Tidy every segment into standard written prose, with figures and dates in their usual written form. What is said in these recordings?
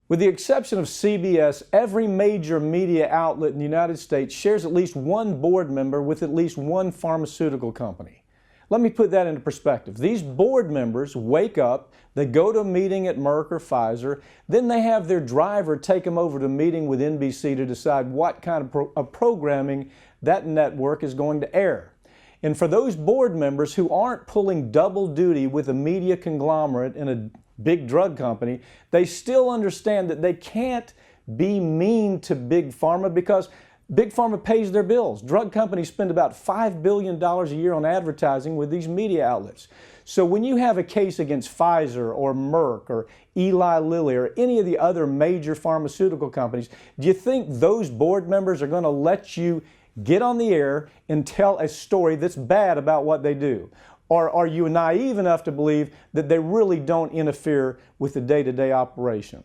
With the exception of CBS, every major media outlet in the United States shares at least one board member with at least one pharmaceutical company. Let me put that into perspective. These board members wake up, they go to a meeting at Merck or Pfizer, then they have their driver take them over to a meeting with NBC to decide what kind of programming that network is going to air. And for those board members who aren't pulling double duty with a media conglomerate in a big drug company, they still understand that they can't be mean to Big Pharma because Big Pharma pays their bills. Drug companies spend about $5 billion a year on advertising with these media outlets. So when you have a case against Pfizer or Merck or Eli Lilly or any of the other major pharmaceutical companies, do you think those board members are going to let you get on the air and tell a story that's bad about what they do? Or are you naive enough to believe that they really don't interfere with the day-to-day operation?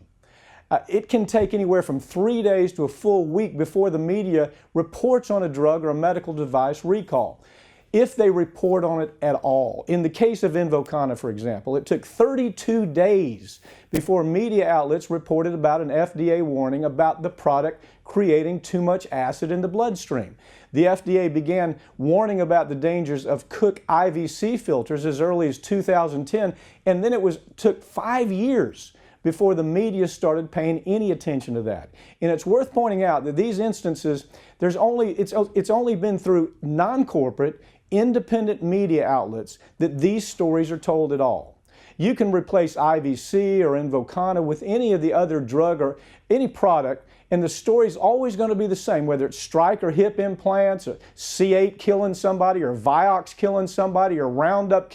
It can take anywhere from 3 days to a full week before the media reports on a drug or a medical device recall, if they report on it at all. In the case of Invokana, for example, it took 32 days before media outlets reported about an FDA warning about the product creating too much acid in the bloodstream. The FDA began warning about the dangers of Cook IVC filters as early as 2010, and then took 5 years before the media started paying any attention to that. And it's worth pointing out that these instances, it's only been through non-corporate, independent media outlets that these stories are told at all. You can replace IVC or Invokana with any of the other drug or any product, and the story's always going to be the same, whether it's Strike or hip implants, or C8 killing somebody, or Vioxx killing somebody, or Roundup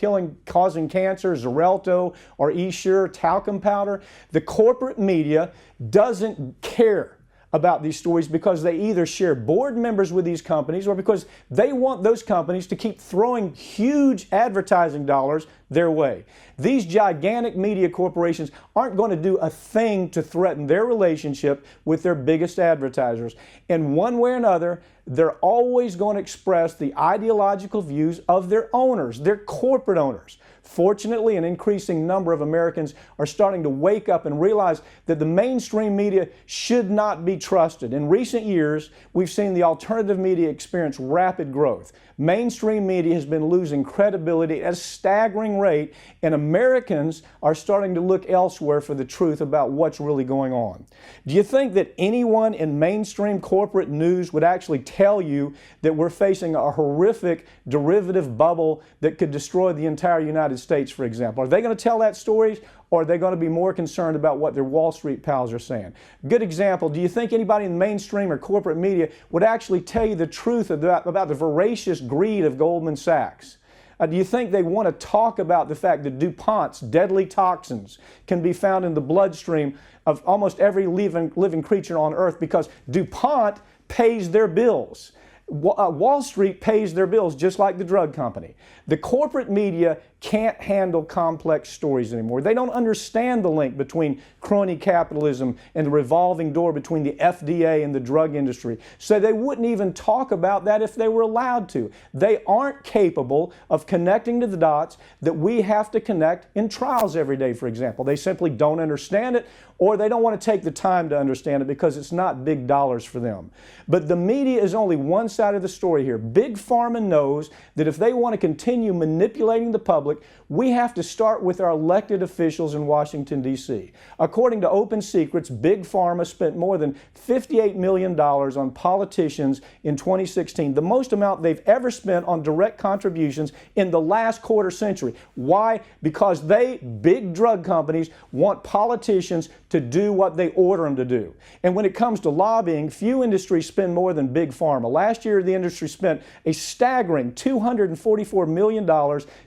causing cancer, Xarelto or Essure talcum powder. The corporate media doesn't care about these stories because they either share board members with these companies or because they want those companies to keep throwing huge advertising dollars their way. These gigantic media corporations aren't going to do a thing to threaten their relationship with their biggest advertisers. And one way or another, they're always going to express the ideological views of their owners, their corporate owners. Fortunately, an increasing number of Americans are starting to wake up and realize that the mainstream media should not be trusted. In recent years, we've seen the alternative media experience rapid growth. Mainstream media has been losing credibility at a staggering rate, and Americans are starting to look elsewhere for the truth about what's really going on. Do you think that anyone in mainstream corporate news would actually tell you that we're facing a horrific derivative bubble that could destroy the entire United States, for example? Are they going to tell that story, or are they going to be more concerned about what their Wall Street pals are saying? Good example, do you think anybody in the mainstream or corporate media would actually tell you the truth about the voracious greed of Goldman Sachs? Do you think they want to talk about the fact that DuPont's deadly toxins can be found in the bloodstream of almost every living creature on Earth because DuPont pays their bills? Wall Street pays their bills just like the drug company. The corporate media can't handle complex stories anymore. They don't understand the link between crony capitalism and the revolving door between the FDA and the drug industry. So they wouldn't even talk about that if they were allowed to. They aren't capable of connecting to the dots that we have to connect in trials every day, for example. They simply don't understand it, or they don't want to take the time to understand it because it's not big dollars for them. But the media is only one side of the story here. Big Pharma knows that if they want to continue manipulating the public, we have to start with our elected officials in Washington, D.C. According to Open Secrets, Big Pharma spent more than $58 million on politicians in 2016, the most amount they've ever spent on direct contributions in the last quarter century. Why? Because big drug companies, want politicians to do what they order them to do. And when it comes to lobbying, few industries spend more than Big Pharma. Last year, the industry spent a staggering $244 million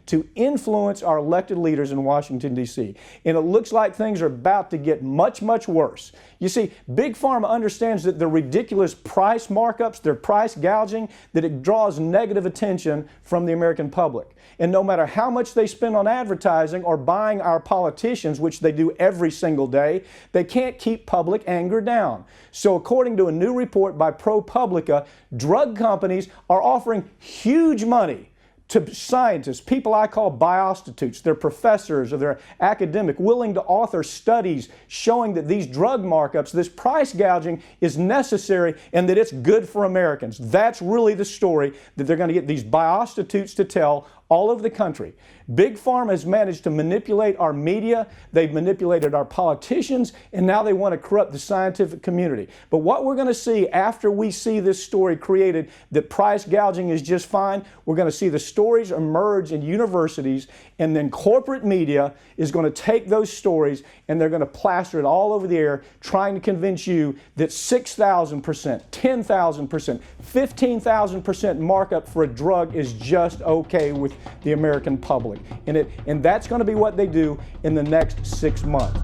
to influence our elected leaders in Washington, D.C. And it looks like things are about to get much, much worse. You see, Big Pharma understands that the ridiculous price markups, their price gouging, that it draws negative attention from the American public. And no matter how much they spend on advertising or buying our politicians, which they do every single day, they can't keep public anger down. So according to a new report by ProPublica, drug companies are offering huge money to scientists, people I call biostitutes, they're professors or they're academic, willing to author studies showing that these drug markups, this price gouging is necessary and that it's good for Americans. That's really the story that they're going to get these biostitutes to tell all over the country. Big Pharma has managed to manipulate our media, they've manipulated our politicians, and now they want to corrupt the scientific community. But what we're going to see after we see this story created that price gouging is just fine, we're going to see the stories emerge in universities, and then corporate media is going to take those stories and they're going to plaster it all over the air, trying to convince you that 6,000%, 10,000%, 15,000% markup for a drug is just okay with the American public. And that's going to be what they do in the next 6 months.